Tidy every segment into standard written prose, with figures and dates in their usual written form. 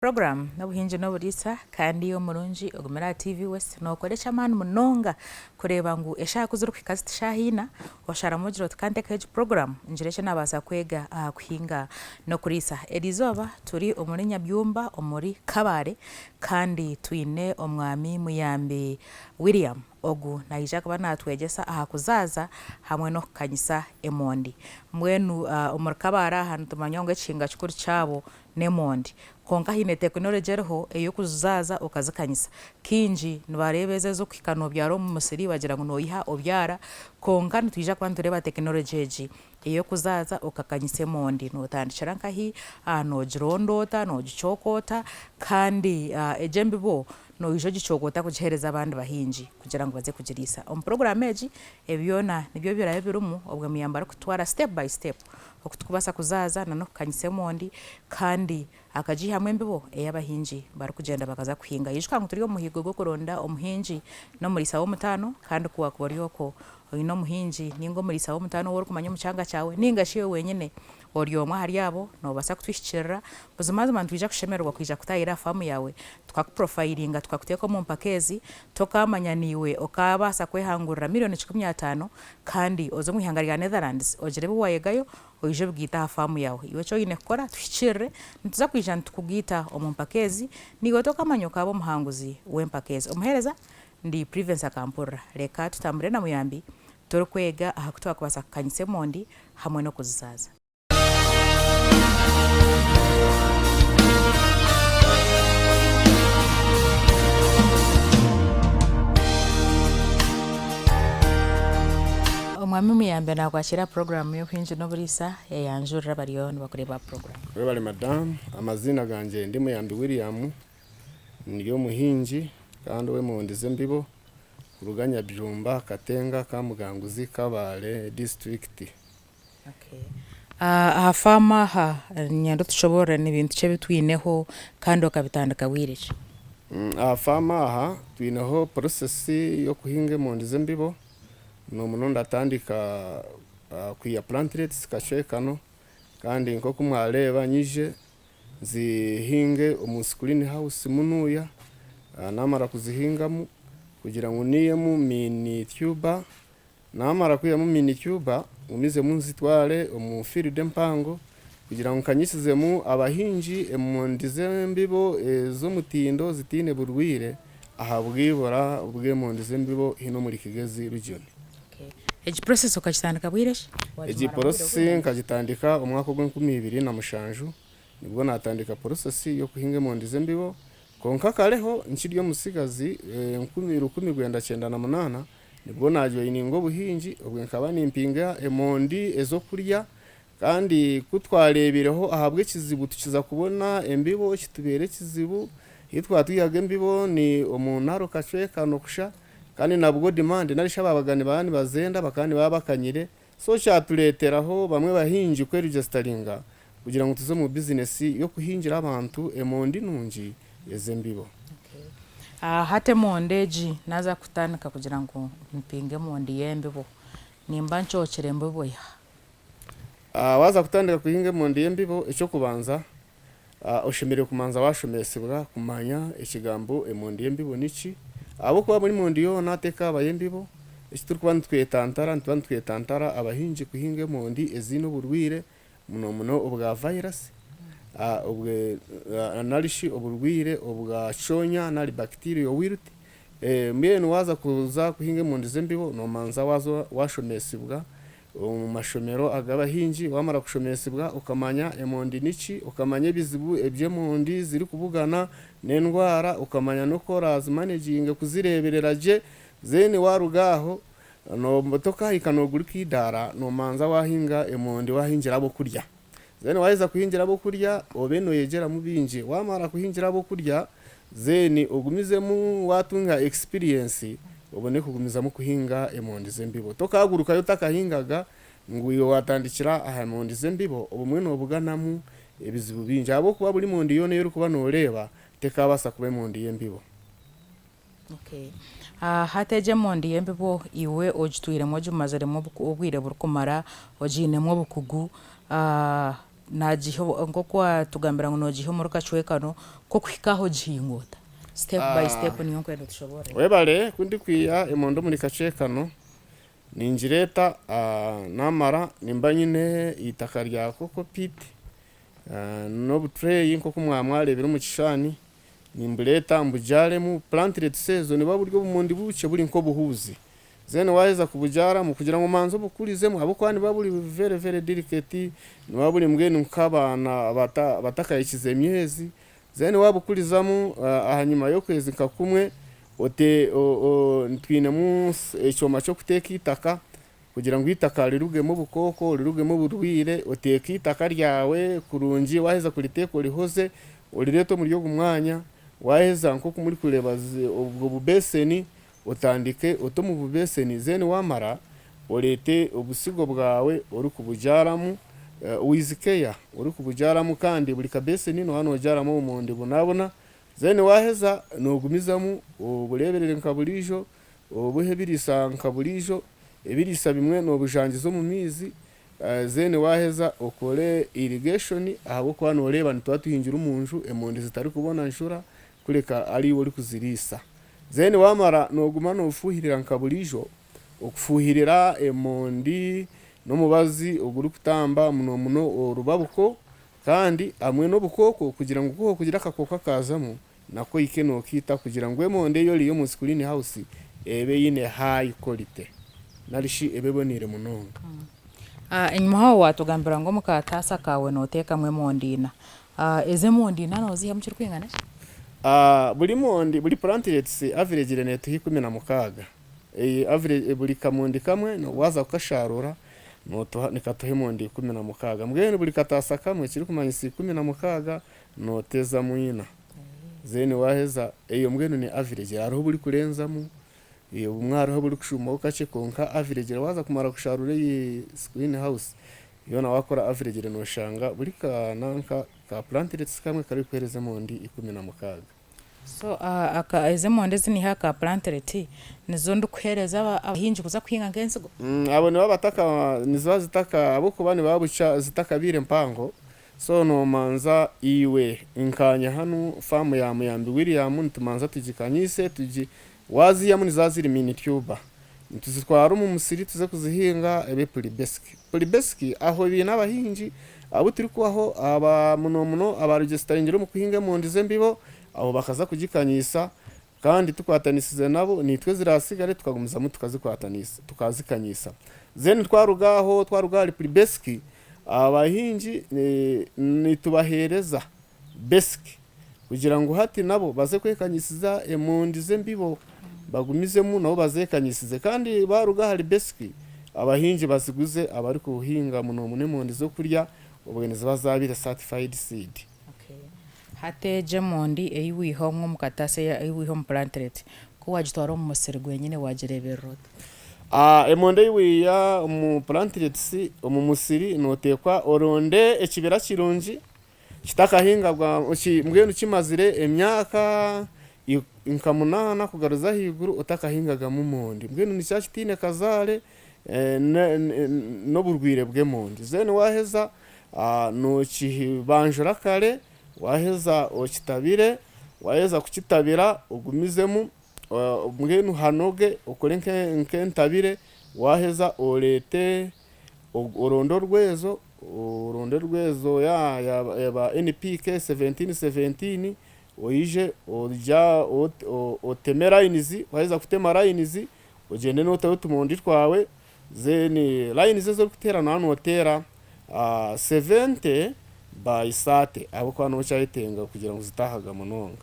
Program n'obuhingi n'oburisa kandi omurungi ogumira TV West nokoresha amaani munonga kureba ngu eshaaha kuzirikuhika zitishaahiina osharamu ogire oti kantekaho egi program ngire eki nabaasa kwega aha kuhinga n'okuriisa. Erizooba turi omuri Nyabyumba omuri Kabare kandi twine omwami Muyambe William ogu naija kuba natwegyesa aha kuzaaza hamwe n'okukanyisa emondi. Mbwenu omuri Kabare aha nitumanya ngu ekihinga kikuru kyabo n'emondi konka hiine tekinology eriho ey'okuzaaza okazikanyisa kingi nibareeba ez'okuhika noobyara omu musiri bagira ngu nooyiha obyara konka nitwija kuba nitureba tekinology egi ey'okuzaaza okakanyisa emondi nootandikira nkahi noogirondoota noogicokoota kandi egi embibo noija ogicokoota kugihereza abandi bahingi kugira ngu baze kugiriisa. Omu program egi ebi byona nibyo birabe birimu obwe Muyambe arikutwara step by step okutukubaasa kuzaaza n'okukanyisa emondi kandi akagiihamu embibo ey'abahingi barikugenda bakaza kuhinga. Yijuka ngu turi omu muhigo gw'okuronda omuhingi n'omuriisa w'omutaano kandi kuba ori oko oine omuhingi ninga omuriisa w'omutaano w'orikumanya omu kyanga kyawe ninga shi iwe wenyine ori omwe ahari abo noobaasa kutwihikirira buzimazima nitwija kushemererwa kwija kutaahira faamu yawe tukakuprofilinga tukakuteeka omu mpaka ezi tokamanya niiwe okabaasa kwehangurira miliyoni 15 kandi oze omu ihanga rya Netherlands ogire ebi wayegayo oije obigiita aha faamu yawe. Iwe eki oine kukora tuhikirire nituza kwija nitukugiita omu mpaka ezi niiwe tokamanya okaaba omuhanguzi w'empaka ezi. Omuheereza ndi Prudence Akampurra leka tutambure na Muyambi turikwega aha ku twakubaasa kukanyisa emondi hamwe n'okuzizaaza. Omwami Muyambe nakwakira program y'obuhingi n'oburiisa eyanjurira bariyo nibakureba program. Webale madam, amazina ganje ndi Muyambe William ndi omuhingi kandi w'emondi z'embibo kuruga Nyabyumba Katenga Kamuganguzi Kabale district. Okay. Aha faamu aha nyando tushobora n'ebintu kye bitwineho kandi okabitandika bwireki. Aha faamu aha twineho process yo kuhinga emondi z'embibo nomuno ndatandika kuya plantlets kashekano kandi nk'oku mwareeba nyije zihinge omu screen house munuya namara kuzihingamu kugira ngu niyemu mini tuber namara kuyemu mini tuber umizemu nzitware omu field empango kugira ngu nkanyisizemu abahingi emondi z'embibo ez'omutindo zitiine burwire aha bwibura bw'emondi z'embibo hino muri Kigezi region. Egi process okagitandika bwireki? Egi process nkagitandika omwaka gw'2007 nibwo natandika process yo kuhinga emondi z'embibo konka kareho nkiri omusigazi 1998 nibwo najoininga obuhingi obwe nkaba nimpinga emondi ezokurya kandi kutwarebireho ahabwe ekizibu tukiza kubona embibo kitubere ekizibu hitwatwihaga embibo ni omunaro kacwekano kusha kandi nabwo demand narisha babagani bani bazenda bakandi babakanyire so cyatuleteraho bamwe bahingi kweregisteringa kugira ngo tuze mu business yo kuhingira abantu emondi nungi ezembibo. Hate mondeji naza kutandika kugira ngo mpinge emondi y'embibo nimba nchokere embibo ya waza kutandika kuhinga emondi y'embibo icyo kubanza oshemere kumanza washomesebwa kumanya ekigambo emondi y'embibo niki abo kuba muri mondi yo nateka abayembibo ekiturukuba ntitwetantara abahingi kuhinga emondi ezino burwire muno obwa virus obwe analishi oburwire obwa shonya nali bacteria wilt mbenu waza kuza kuhinga emondi z'embibo no manza wazo washomesibwa mu mashomero agabahingi wamara kushomesibwa ukamanya emondi niki ukamanya ebizibu eby'emondi ziri kubugana n'endwara ukamanya no koraz managing kuzireberera je zene warugaho no motoka ikanoguri kwidara no manza wahinga emondi wahingira abo kurya zene waiza kuhingira abo kurya obeno yegera mu bingi wamara kuhingira abo kurya zene ogumizemu watunga experience ubone kugumizamo kuhinga emondi z'embibo tokaguruka yo takahingaga nguyo watandikira aha emondi z'embibo obumwe no buganamu ebizibu bingi abo kuba buri mondi yo neyo kuba no reba tekabasa kuba emondi y'embibo. Okay. Hateje emondi y'embibo iwe ogitwiremo gimazeremo obwire burukumara oginemo bukugu nagiho ngo kwa tugambira ngo nogiho muri kachwekano ko kwikaho jingota step by step niyo kwenda tushobore webale kundi kwiya emondo muri kachwekano ninjireta namara nimba nyine itaka rya koko piti no butray nko kumwamwarebera mu kishani nimbureta mbujare mu planted season baburyo bumundi buce buri nko buhuzi zene waheza kubujara mu kugira ngo manzo bukurizemo abo kwani baburi very delicate nibaburi mbwene nk'abana batakayikize myezi zene wabukurizamo ahanyuma yo kwezi kakumwe ote twine mu ecoma cyo kuteka itaka kugira ngo itaka rirugemo bukoko rirugemo burwire oteka itaka ryawe kurungi waheza kuriteko rihoze urireto muri yo gumwanya waheza nko kumuri kureba ubwo bubeseni utandike oto mu bubeseni zene wamara orete ubusigo bwawe uri kubujaramu wizikeya uri kubujaramu kandi buri kabeseni no hano jaramo umundi bunabona zene waheza nogumizamu ubureberere nkaburijo ubuhebirisa nkaburijo ebirisa bimwe no bujangizo mu mizi zene waheza okore irrigation ahabo kwa no reba ntwatuhingira umunju emondi zitari kubona nshura kureka ari wori kuzirisa zene wamara noguma no ufuhirira nkaburijo okufuhirira emondi no mubazi oguri kutamba muno urubabuko kandi amwe no bukoko kugira ngo kuko kugira akakoko kazamo nako ikeno kita kugira ngo emonde yo liyo muskulini house ebe yine high quality narishi ebebonire munonga inyuma ho watugambira ngo mukatasa kawe noteka mwe mondina eze mondina no ziha mucyo kwingana buri mondi buri plantets average reneto 16 average buri kamondi kamwe no waza kukasharura no nikatohe mondi 16 mbwene buri katasa kamwe kiri kumanyisi 16 no teza muina zene waheza eyo mbwene ni average ariho buri kurenzamo iyo umwaro ho buri kushuma ukace konka average waza kumara kusharura iyi screen house iyo na wakora average no shanga buri kananka ka plantets kamwe kari kwereza mondi 16 so aka eze monde zini haka plantlet nizo ndukhereza abahinji kuza kwinga ngensigo abo niba bataka nizo zitaka abo kubani babuca zitakabire mpango so no manza iwe inkanya hanu famu ya muyambi William ntumanza tujikanyise tuji wazi ya muni zaziri mini tuba ntuzitwara mu musiri tuze kuzihinga ebe polibeski aho bina abahinji abo turi kwaho aba muno aba registeringira mu kuhinga mu ndize mbibo abo bakaza kugikanyisa kandi tukwatanisize nabo nitwe zirasigare tukagumiza mu tukazikwatanisa tukazikanyisa zene twarugari polibeski abahinji nitubahereza beski kugira ngo hati nabo baze kwekanyisiza emundi ze mbibo bagumizemo nabo bazekanyisize kandi baruga hari beski abahinji baziguze abari kuhinga muno munemundi zo kurya ubweneza bazabira certified seed hate jemondi eyiwiho nko mukatase eyiwiho mu plantlet ko wagitwara mu musirigwe nyine wagireberot emonde yiwiya mu plantlets mu musiri notekwa oronde ekibera kirungi kitakahingabwa mbwenu kimazire emyaka inkamunana kugaruza higuru utakahingaga mu mondi mbwenu ni cyakitine kazale no burwire bwe mondi zene waheza no kibanjura kare waheza okitabire waheza kukitabira ugumizemu mbwenu hanoge ukore nkentabire waheza orete urondo rwezo ya NPK 1717 oije oja otemera inizi waheza kutema inizi ugende no tumondi twawe zeni line zo kutera nanu otera 70 by sate abo kwa no cyayitenga kugira ngo zitahaga munonga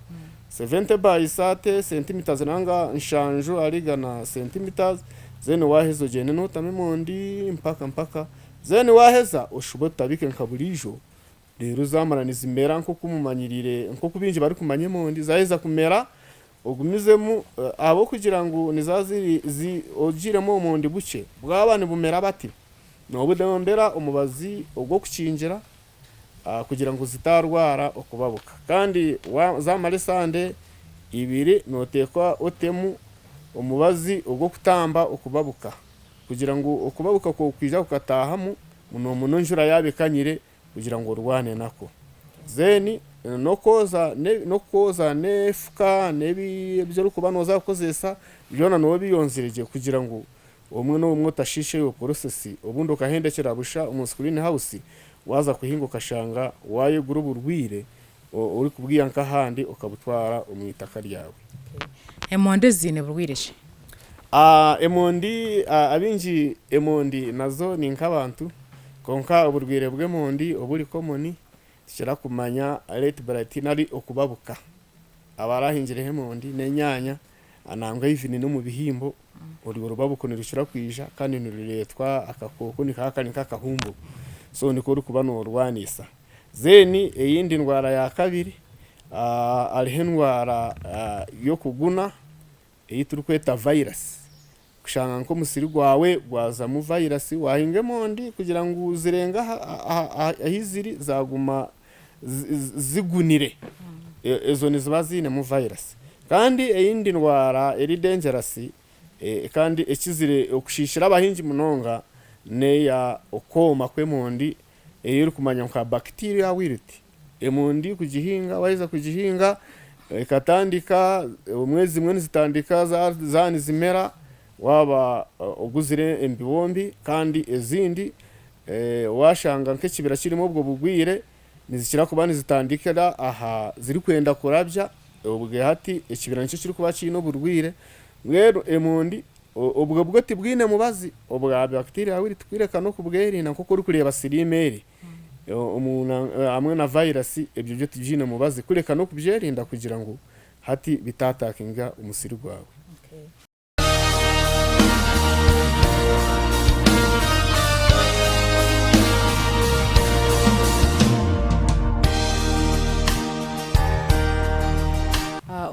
70 by sate centimeters nanga nshanjo arigana centimeters zeni waheza ugende no tamemondi mpaka zeni waheza ushobota bike nkaburijo rero zamarana izimera nko kumumanyirire nko kubinje bari kumanyemondi zaheza kumera ugumizemu abo kugira ngo nizaziri ogiremo umundi buce bwabane bumera bati no budondera umubazi ubwo kucinjira kugira ngo zitarwara okubabuka kandi zamare sande ibiri notekwa otemu umubazi ubwo kutamba okubabuka kugira ngo okubabuka ko kwija ukatahamu muno njura yabekanyire kugira ngo urwane nako zeni no koza nefuka nebi byo rukuba noza kozesa byona no biyonzireje kugira ngo umwe no umwe tashishe yo process ubundi ukahendekera busha umuskuline house waza kuhinguka shanga waye gurubu rwire uri kubwiyanka handi ukabutwara umwitaka ryawe. Emonde zine burwireshe emondi abinji emondi nazo ni nk'abantu konka uburwire bw'emondi oburi komoni kira kumanya late bratinari okubabuka abarahinjire hemondi nenyanya ananga ivini no mu bihimbo uri urubabuko nirishira kwija kandi nuriretwa akakoko nikakani kakahumbu so niko uri kuba no rwanisa zeni eyindi ndwara ya kabiri arihe ndwara yo kuguna eyituru kweta virus kushanga nko musiri gwawe gwaza mu virus wahinge mondi kugira ngo uzirenga ahiziri zaguma zigunire ezo nizibazine mu virus kandi eyindi ndwara eri dangerous kandi ekizire okushishira abahinji munonga neya okoma kwemondi eyiri kumanya nka bacteria wiriti emondi kugihinga waiza kugihinga ikatandika umwezi mwe zitandika zani zimera waba oguzire embibombi kandi ezindi washanga nk'ekibira kirimo ubwo bugwire nizikira kubani zitandikira aha ziri kwenda kurabya ubwe hati ekibira nicyo kiri kuba kino burwire mwero emondi ubwo bwoti bwine mubazi ubwa bacteria wiri twireka no kubwerina kuko uri kureba sirimeri umuntu amwe na virus ebyo byo tujine mubazi kureka no kubyerinda kugira ngo hati bitatakinga umusiri gwawe.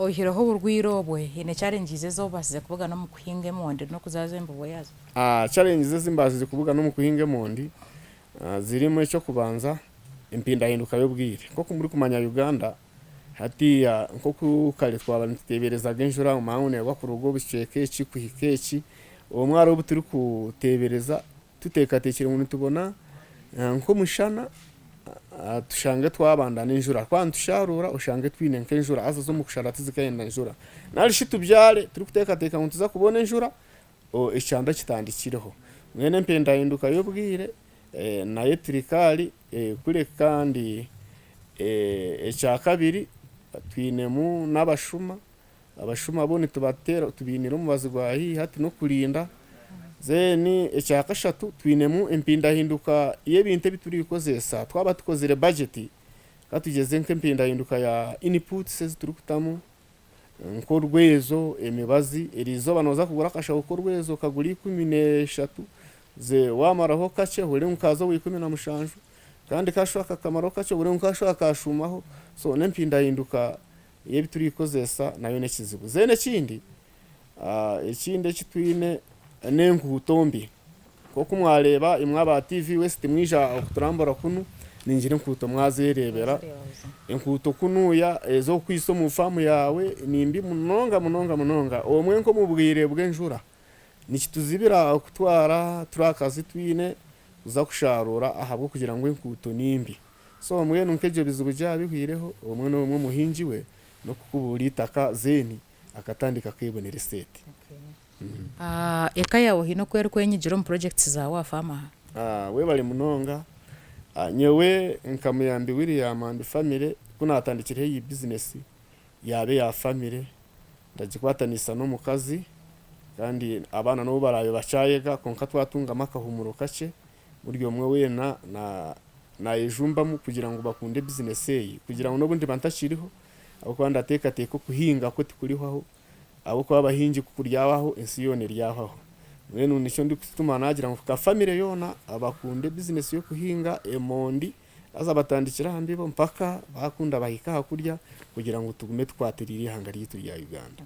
Ohiraho burwiro bwe ine challenges zo basize kuvuga no mu kuhinga emonde no kuzaza embubo yazo challenges zimbazize kuvuga no mu kuhinga emonde zirimo icyo kubanza impinda hinduka yo bwire koko muri kumanya Uganda hatiya nko kukale twabantebereza genjura umahune wa kurugo bicekeci kuhikeci uwo mwaro ubu turi kutebereza tutekatekere umuntu tubona nko mushana tushange twabanda n'injura kwantusharura ushange twine nk'injura azo zo mu kusharati zikayenda injura narishi tubyare turi kutekateka ngo tuza kubona injura icyanda kitandikireho mwene mpenda hinduka yo bwire na etrikali kure kandi ecya kabiri twinemu n'abashuma bone tubatera tubinira mu bazigwahi hati no kurinda zeni ecya kashatu twinemu impinda hinduka yebinte bituri bikozesa twaba tukozire budget katugeze nk'empinda hinduka ya inputs turi kutamu nko rwezo emibazi erizo banoza kugura kasha uko rwezo kaguri 13 ze wamaraho kace hore nkazo wikumi na mushanju kandi kashwaka kamaro kace hore nkashwaka kashumaho so nempinda hinduka yebi turi kozesa nayo nekizibu zene kindi ikinde kitwine nenkutombi koko mwareba imwaba TV West mwija okuturambura kunu ninjire nkuto mwazerebera enkuto kunuya ezo kwiso mu famu yawe nimbi munonga omwe nko mubwire bw'enjura nikituzibira kutwara turakazi twine uza kusharura ahabwo kugira ngo enkuto nimbi so mwe nunkeje bizubu byabihwireho omwe no umwe muhinji we no kukubura itaka zeni akatandika kwibonera state. Eka yawo hino kwera kwenyigiro mu projects za wafama we bali munonga nyewe nkamuyambi William and family kunatandikire iyi business yabe ya family ndagikwatanisa no mukazi kandi abana no barayo bacayega konka twatunga makahumuro kace buryo mwe we na ejumba mu kugira ngo bakunde business ye kugira ngo nobundi bantashiriho abo kwanda teka kuhinga ko tikuriho aho abo kwa bahinji kukuryawaho ensiyone ryaho mwene unisho ndi kutuma nagira ngo ka family yona abakunde business yo kuhinga emondi aza batandikira hambibo mpaka bakunda bahika hakurya kugira ngo tugume twatirire hangari turi ya Uganda.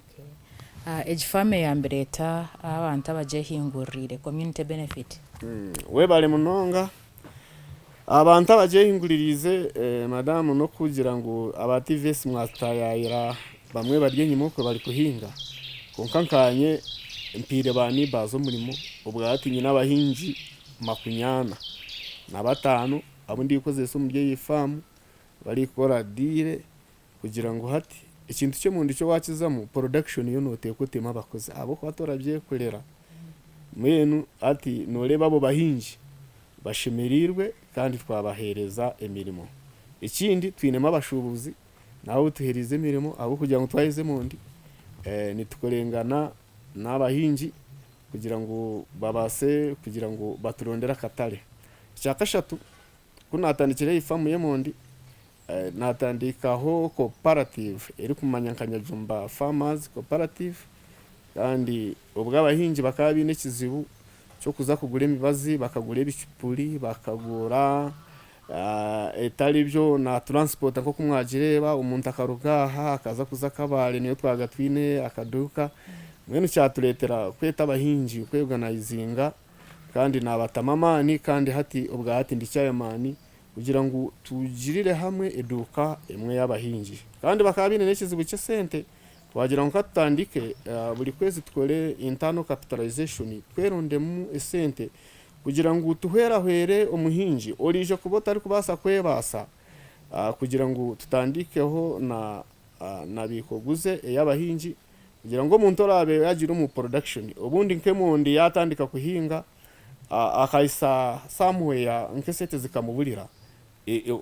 Age fame ya mbeleta abantu abaje hingurire community benefit we bale munonga abantu abaje hinguririze madam no kugira ngo abativesi mwatayira bamwe barye nyimoko bari kuhinga konkankanye empire bani bazo murimo ubwati nyina abahinji makunyana na batanu abundi ikozesa mu rye yifamu bari kora dire kugira ngo hati ikintu cyo mu ndico wakizamo production yo noteko tema bakoze abo kwatora byekorera mwenu ati noreba abo bahinji bashimirirwe kandi twabahereza emirimo ikindi twinema abashubuzi naho tuherize emirimo abo kugira ngo twahize mundi nitukorengana n'abahinji kugira ngo babase kugira ngo baturondera katale cyakashatu kunatandikire ifamu yemondi natandikaho cooperative eri kumanyankanya Jumba Farmers Cooperative kandi ubwo abahinji bakaba bine kizibu cyo kuza kugura imibazi bakagura ibicupuri bakagura etari byo na transport nko kumwagireba umuntu akarugaha akaza kuza kabare niyo twagatwine akaduka mwene cyatuletera kweta abahinji kweganayizinga kandi nabatamamani kandi hati ubwa hati ndicyayamani kugira ngo tugirire hamwe eduka emwe y'abahinji kandi bakaba binene kizibu cye sente wagira ngo katandike buri kwezi tukore internal capitalization kwerondemu esente kugira ngo tuhwerahwere umuhinji orije kubota ari kubasa kwebasa kugira ngo tutandikeho na bikoguze y'abahinji kugira ngo umuntu orabe yagira mu production ubundi nkemundi yatandika kuhinga akaisa somewhere nkesete zikamuburira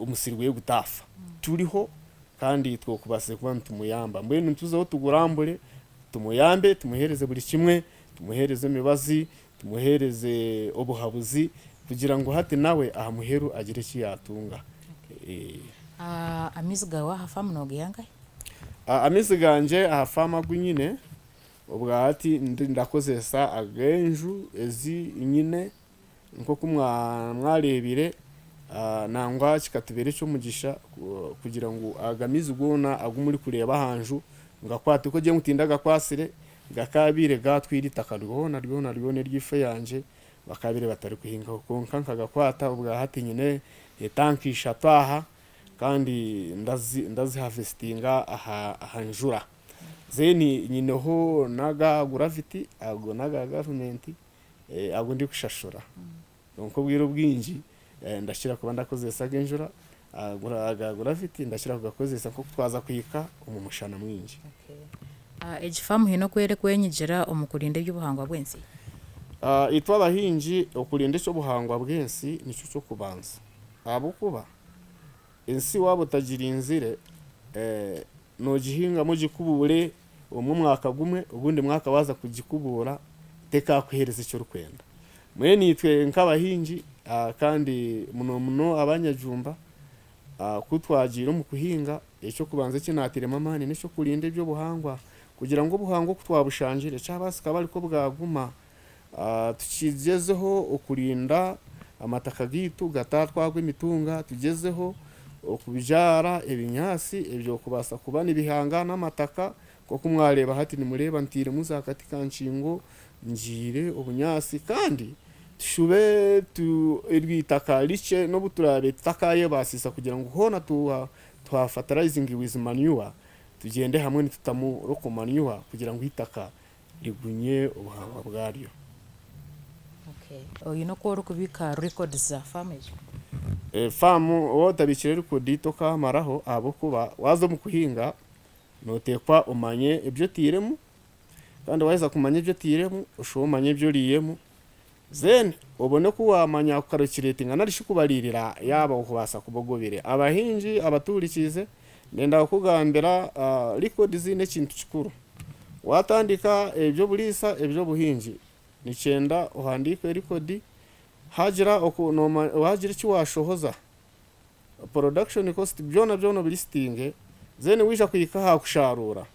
umusirwe gutafa turiho kandi twokubase kuba tumuyamba mbene tuzeho tugurambure tumuyambe tumuhereze buri kimwe tumuhereze mibazi tumuhereze obuhabuzi kugira ngo hati nawe ahamuheru agire kiyatunga amiziga wa hafamu no giyanga amiziganje ahafama gunyine ubwa hati ndakozesa agenju ezi nyine nko kumwarebire nangwa kikatubere cyo mugisha kugira ngo agamize ugona agumuri kureba hanju ngakwate ko je mutindaga kwasire gakabire gatwirita kariho naryo neryife yanje bakabire batari kuhinga konka nkagakwata ubwa hati nyine etankisha taha kandi ndazi harvestinga ahanjura zeni nyineho naga gravity ago naga government ago ndi kushashura donc bwiro bwinji ndashira kuba ndakozesa genjura gravity ndashira kugakozesa ko twaza kwika umumushana mwinji ejifamu hino kwere kwenyigera umukurinde by'ubuhangwa bwensi itwa abahinji okurinde cyo buhangwa bwensi nico cyo kubanza abo kuba ensi wabo tagirinzire no gihinga mu gikubure umwe mwaka gumwe ubundi mwaka waza kugikubura teka kuhereza cyo rukwenda mwe nitwe nkabahinji kandi muno abanyajumba kutwagira mu kuhinga icyo kubanza kinatire mamani nico kurinde byo buhangwa kugira ngo buhango kutwabushanjire cyabasika bari ko bwaguma tukigezeho ukurinda amataka gitu gatatwagwa imitunga tugezeho okubijara ebinyasi ebyo kubasa kubana ibihanga n'amataka ko kumwareba hati ni mureba ntire muzakati kanshingo njire obunyasi kandi tushube tu irwitaka riche no buturabe takaye basisa kugira ngo hona twa fertilizing with manure tugende hamwe nitutamu roko manure kugira ngo itaka ligunye ubuhanga bwaryo. You know ko rukubika records za farmers famu wotabikire record toka maraho abo kuba wazo mu kuhinga notekwa umanye ibyo tiremu kandi waiza kumanya ibyo tiremu ushomanye ibyo riyemu zen ubone ko wamanya ukarukiretinga narishikubaririra yaba ukubasa kubogobere abahinji abaturikize nenda kugambira record zine kintu kikuru watandika ibyo burisa ibyo buhinji nicenda uhandike record hagira wagira icyo washohoza production cost byona bilistinge zene wisha kuyika hakusharura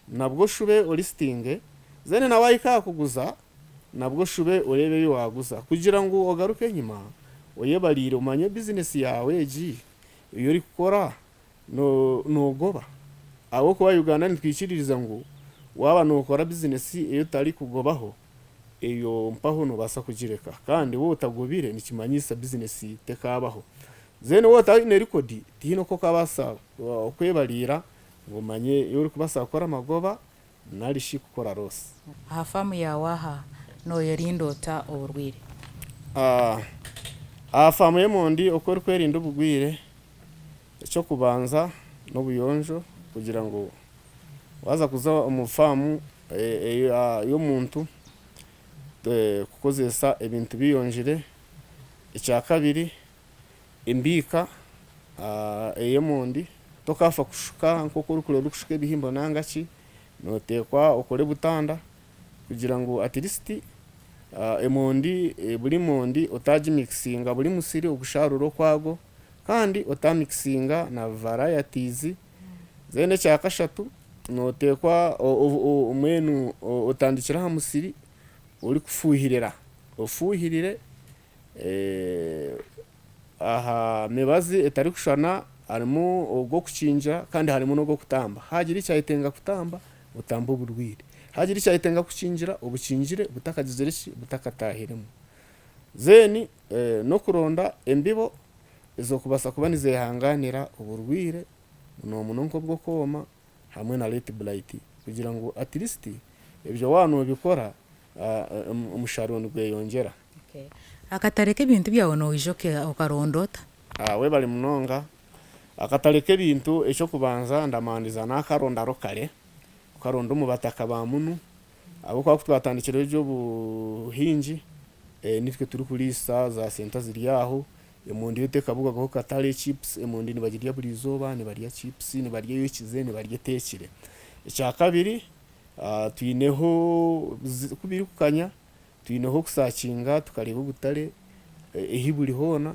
nabwo shube listinge zene nawayika kuguza nabwo shube urebe waguza kugira ngo ogaruke nyima oyebarire umanye business yawe ji iyo uri gukora no goba abo kuba Uganda nitwikiririza ngo waba no ukora business iyo tari kugobaho iyo mpaho no basa kugireka kandi wo utagobire nikimanyisa business tekabaho zene wo tayine record tino ko kabasa okwebarira ngomanye iyo uri kubasa gukora amagoba narishi gukora rose aha famu yawaha no yarindota uburwire famu y'emondi uko kwerinda ubugwire cyo kubanza n'ubuyonjo kugira ngo waza kuza umufamu y'omuntu kukozesa ebintu biyonjire. Icya kabiri imbika y'emondi tokafa kushuka nko kurukure kushuka ibihimbo nangaki notekwa ukore butanda kugira ngo at least emondi buri mondi otaji mixinga buri musiri ogusharuro kwago kandi otamixinga na varieties. Zene cya kashatu notekwa umwenu otandikira ha musiri uri kufuhirira ofuhirire aha mebazi etari kushana harimo ubwo kucinja kandi harimo no kutamba. Hagira icyayitenga kutamba utamba uburwire, hagira icyayitenga kucinjira ubucinjire butakagizereki butakatahiremo. Zeni no kuronda embibo izo kubasa kuba nizehanganira uburwire no munonko bwo koma hamwe na late blight kugira ngo at least ibyo wanu bikora umusharuro gwe yongera. Akatareke ibintu byawo no ijoke ukarondota we bali munonga akatareke ibintu icyo kubanza ndamandiza nakaronda rokare ukaronda mu bataka ba munu abo kwa kutwatandikira ejo buhinji nitwe turi kulisa za senta ziri yaho emundi yote kabuga ko katale chips emundi nibagiriya buri zoba nibariya chips nibariya yokize nibariya tekire. Icya kabiri tuyineho kubiri kukanya tuyineho kusakinga tukareba ubutare ehiburi hona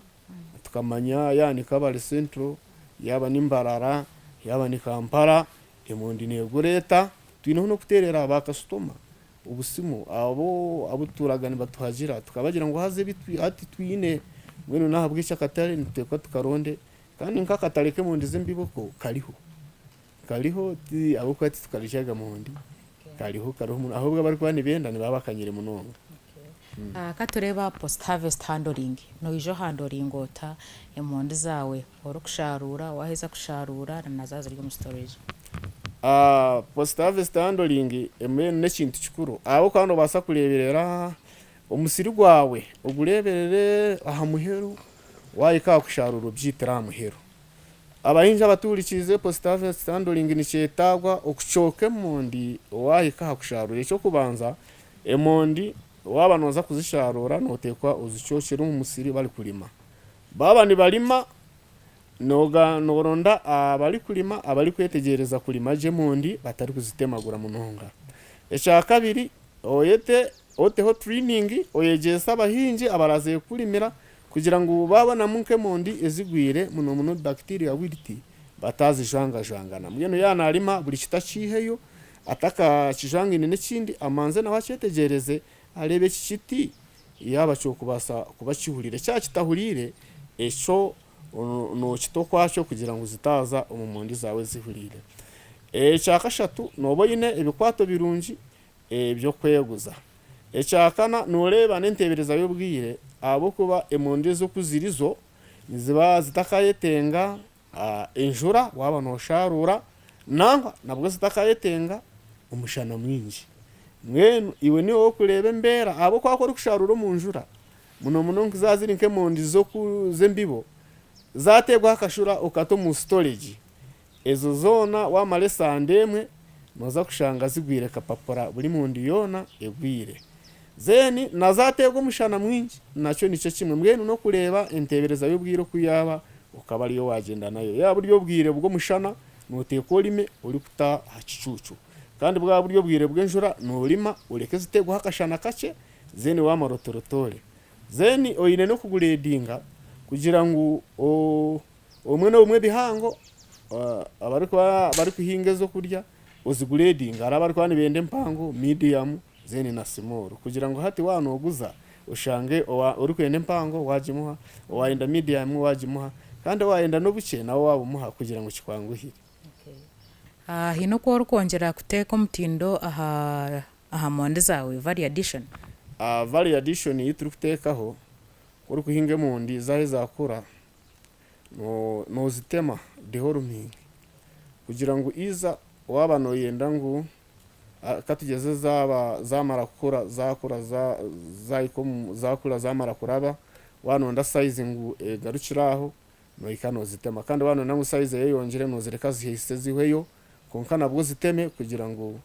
tukamanya yani kabale central yaba nimbarara yaba ni Kampala emundi negureta tuyineho no kuterera abakastoma ubusimo abo turagani batuhagira tukabagira ngo haze bitwi ati twine mwene nahabwe cyakatare nitekwa tukaronde kandi nkakatareke mu ndize mbiboko kaliho abo kwati tukarishaga mu ndi kariho ahubwo bari kwani benda ni babakanyire munonga. Katureba post harvest handling no ijo handling ota emondi zawe oro kusharura waheza kusharura na zazo ryo mu storage. Post harvest handling emene nekintu kikuru abo kandi basa kureberera umusiri gwawe ugureberere aha muheru wayika kusharura byitira muheru. Abahinja baturikize post harvest handling ni cyetagwa okucoke mondi wayika kusharura cyo kubanza emondi wabanoza kuzisharura notekwa uzicocera mu musiri bali kulima baba ni balima noga noronda abali kulima abali kwetegereza kulima je mondi batari kuzitemagura munonga. Ecya kabiri oteho training oyegesa abahinji abaraze kulimira kugira ngo babona munke mondi ezigwire muno bacteria wilti batazijangajangana mweno yana alima buri kitaciheyo ataka kijangine n'ikindi amanze na wacetegereze arebe kiti yaba cyo kubasa kubakihurire cya kitahurire eco no kitokwacho kugira ngo zitaza umumondi zawe zihurire. Ecya kashatu noboyine ebikwato birungi byo kweguza. Ecya kana noreba n'entebereza y'ubwire abo kuba emondi zo kuzirizo niziba zitakayetenga enjura waba no sharura nangwa nabwo zitakayetenga umushana mwinji mwenu iwe ni wo kurebe mbera abo kwakora kusharura mu njura muno nkizaziri nke mondi zo kuzembibo zategwa akashura ukato mu storage ezo zona wa male sandemwe noza kushanga zigwire kapapora buri mundi yona egwire zeni nazategwa umushana mwinji nacyo nico kimwe mwenu no kureba entebereza y'ubwiro kuyaba ukaba ariyo wagenda nayo ya buryo bwire bwo mushana notekolime uri kuta hacicucu kandi bwa buryo bwire bw'enjura nurima ureke zitegwa hakashana kace zeni wa marotorotore zeni oyine no kuguredinga kugira ngo umwe bihango bari kuhinga zo kurya uziguredinga arabari kwani bende mpango medium zeni na small kugira ngo hati wanoguza ushange uri kwende mpango wajimuha waenda medium wajimuha kandi waenda no buke nawo wabumuha kugira ngo kikwanguhire. Hino ko rukongera kuteka umutindo aha monde zawe value addition. Value addition yituri kutekaho uri kuhinge mundi zahe zakura no zitema dehorumingi kugira ngo iza waba no yenda ngo katugeze zamara kukura zakura zamara kuraba wanonda sizing garukiraho no ikano zitema kandi wanonda mu size yeyongere no zireka zihise zihweyo konka nabwo ziteme kugira ngo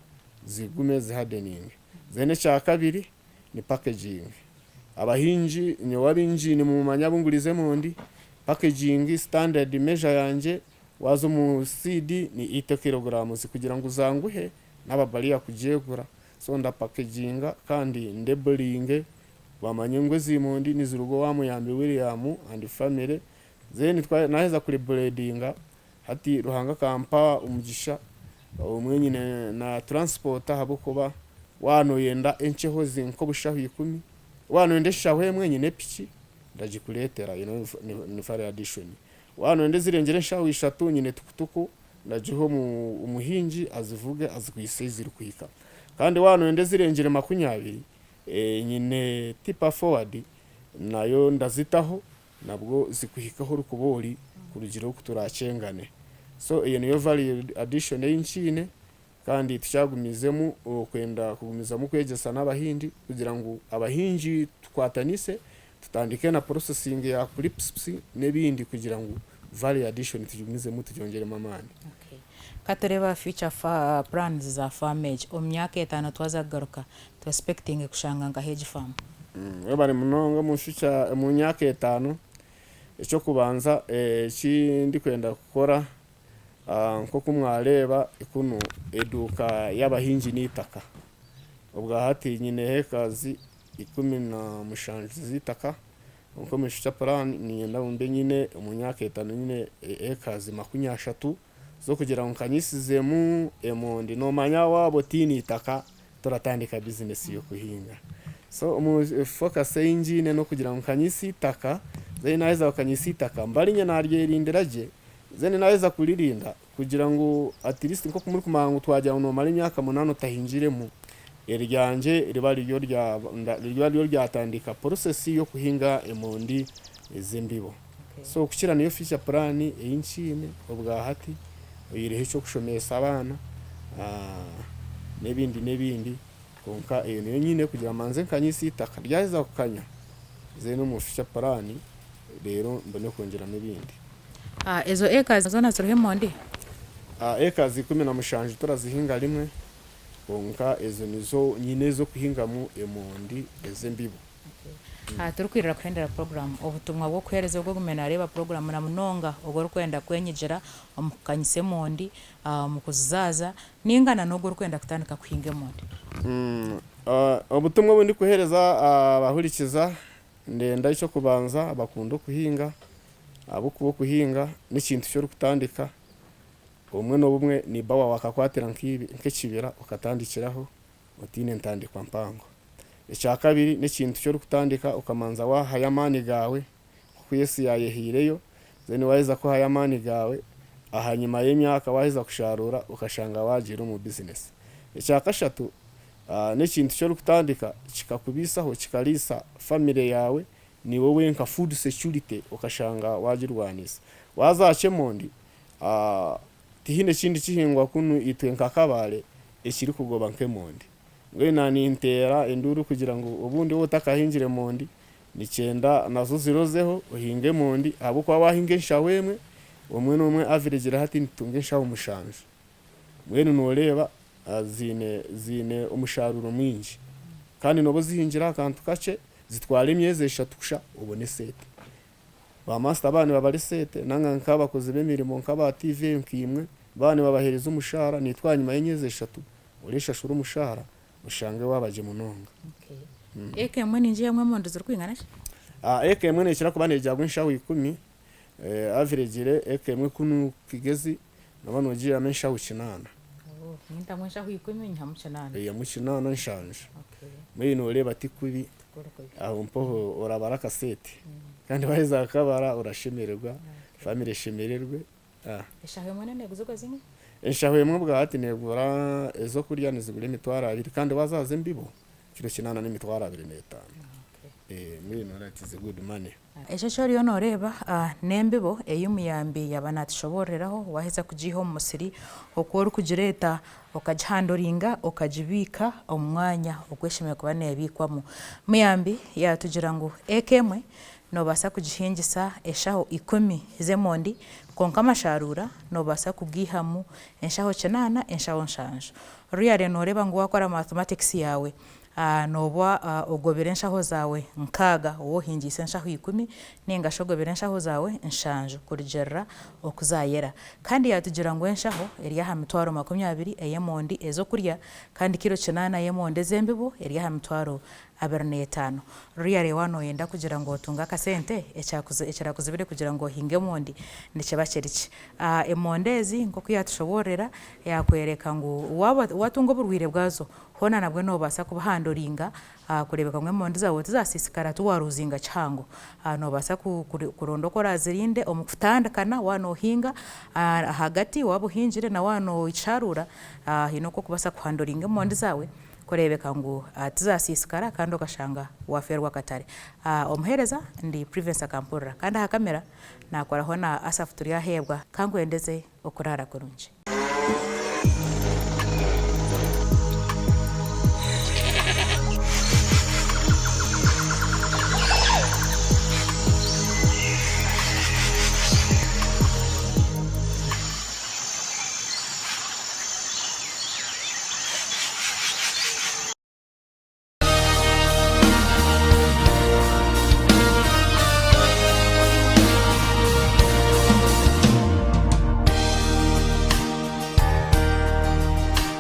zigume zihardening. Zene cya kabiri ni packaging. Abahinji nyo binji mu manyabungurize mundi packaging standard measure yanje wazo mu CD ni 8 kg kugira ngo uzanguhe n'ababaliya kujegura so nda packaging kandi ndeblinge bamanyengwe zimundi nizurugo wamuyambe William and family zeni naheza kuri breedinga hati Ruhanga kampa umugisha umwe nyine na transporta habukoba wano yenda encheho zinko bushaho 10 wano ndesha hwemwe nyine piki ndagikuletera ni fare addition wano nde zirengere nshaho 3 nyine tukutuku ndajiho mu umuhinji azivuge azikuyise ziri kwika kandi wano nde zirengere 20 nyine tipa forward nayo ndazitaho nabwo zikuhikaho rukubori kurugiro kuturacengane so iyo niyo value addition y'inchine kandi tucyagumizemo kwenda kugumizamo kwegesa n'abahindi kugira ngo abahinji twatanise tutandike na processing ya clips nebindi kugira ngo value addition tugumizemo tucyongere mamani. Okay. Katureba future plans za farmage omyaka 5 twazagaruka to expecting kushanga nga hedge farm. Bari munonga mushucha mu myaka 5 icyo kubanza kindi kwenda gukora nko kumwareba ikuno eduka y'abahinji n'itaka ubwa hati nyine hekazi 17 zitaka uko mushucha plan ni ndabumbe nyine mu myaka 5 nyine hekazi 30 zo kugira ngo kanyisizemu emondi no manya wabo tini itaka turatandika business yo kuhinga so mu focus engine no kugira ngo kanyisi itaka zeni naweza wakanyisi itaka mbali nya naryerindiraje zeni naweza kuririnda kugira ngo at least nko kumuri kumangu twajya no mali myaka 8 tahinjiremo eryanje ryo ryatandika process yo kuhinga emondi ezimbibo. So kukira niyo future plan eyinchine obwa hati oyirehe cyo kushomesa abana nebindi konka iyo niyo nyine kugira manze kanyisi itaka ryaheza kukanya zeno mu future plan rero mbone kongera nebindi ezo acres zona zirihe mondi acres 10 turazihinga rimwe konka ezo nizo nyine zo kuhinga mu emondi ezembibo. Turukwirira kwendera program obutumwa bwo kwereza bwo gumena reba program na munonga ogoro kwenda kwenyejera omukanyise mondi mu kuzaza ningana no goro kwenda kutandika kuhinga mondi. Obutumwa bundi kuhereza abahurikiza ndenda icyo kubanza abakundo kuhinga abukubo kuhinga n'ikintu cyo kutandika umwe no bumwe ni bawa wakakwatira nk'ekibira ukatandikiraho utine ntandikwa mpango. Icya kabiri n'ikintu cyo kutandika ukamanza wa hayamani gawe kuko Yesu yayehireyo zeni waheza ko hayamani gawe ahanyuma y'imyaka waheza kusharura ukashanga wagira mu business. Icya kashatu n'ikintu cyo kutandika kikakubisaho kikalisa family yawe ni wowe nka food security ukashanga wagirwanisa wazace mondi tihine kindi kihingwa kunu itwe nka kabale ekiri kugoba nkemondi ngwe nani intera enduru kugira ngo ubundi wotakahinjire mondi ni 9 nazo zirozeho uhinge mondi abo kwa wahinge nshawemwe umwe n'umwe average hati nitunge nshawo umushanje mwene noreba zine umusharuro mwinji kandi nobo zihinjira akantu kace zitwara imyeze 3 kusha ubone sete ba master abana babari sete nanga nkabakoze bemirimo nkaba TV nkimwe bane babahereza umushahara nitwanyuma y'imyeze 3 uresha shuru umushahara ushange wabaje munonga. Eke mwe ninje yamwe mondo zirkwingana eke mwe nekira kubane ryagwe nshaho 10 average eke mwe kunu kigezi nabano gira menshaho 9 Minta mwisha huikumi nyamuchanana. Ya muchinana nshanje. Mwe no reba tikubi. Aho mpoho orabaraka sete. Kandi baheza akabara urashemererwa. Family shemererwe. Eshahe mwenene guzuka zimwe? Eshahe mwe bwa hati negura ezo kurya nizigure mitwara 2 kandi bazaze mbibo. Kiro kinana n'imitwara 25. Mwe no that is a good money. Eshashori ono reba nembibo eyumuyambi yabanatishoboreraho waheza kujiho musiri okoro kujireta okajandoringa okajibika omwanya okweshime kubane yabikwamo muyambi yatugira ngo ekemwe nobasa kugihingisa eshaho 10 z'emondi konka amasharura nobasa kugihamu enshaho 9 enshaho 5 ruyare noreba ngo wakora mathematics yawe noba ogobera enshaho zawe nkaga wohingisa enshaho 10 ninga shogobera enshaho zawe enshanju kurigerra okuzayera kandi yatugira ngo enshaho eriya mitwaro 20 eyemondi ezo kurya kandi kilo 9 yemonde zembibo eriya mitwaro 25 ruyare wano yenda kugira ngo tunga kasente ekirakuzibire kugira ngo hinge mondi nikiba kiriki emondezi nko kuyatushoborera yakwereka ngo watunga burwire bwazo hona nabwe nobasa kubahandoringa kurebeka mwe mondi zawe tuzasisikara tuwaruzinga cyango nobasa kurondokora zirinde omukutandakana wano hinga hagati wabuhinjire na wano icharura hinoko kubasa kuhandoringa mondi zawe kurebeka ngo tuzasisikara kandi okashanga waferwa katare omuhereza ndi Prudence Kampura kandi ha kamera nakoraho na Asaf Turiyahebwa kangwendeze okurara kurunji.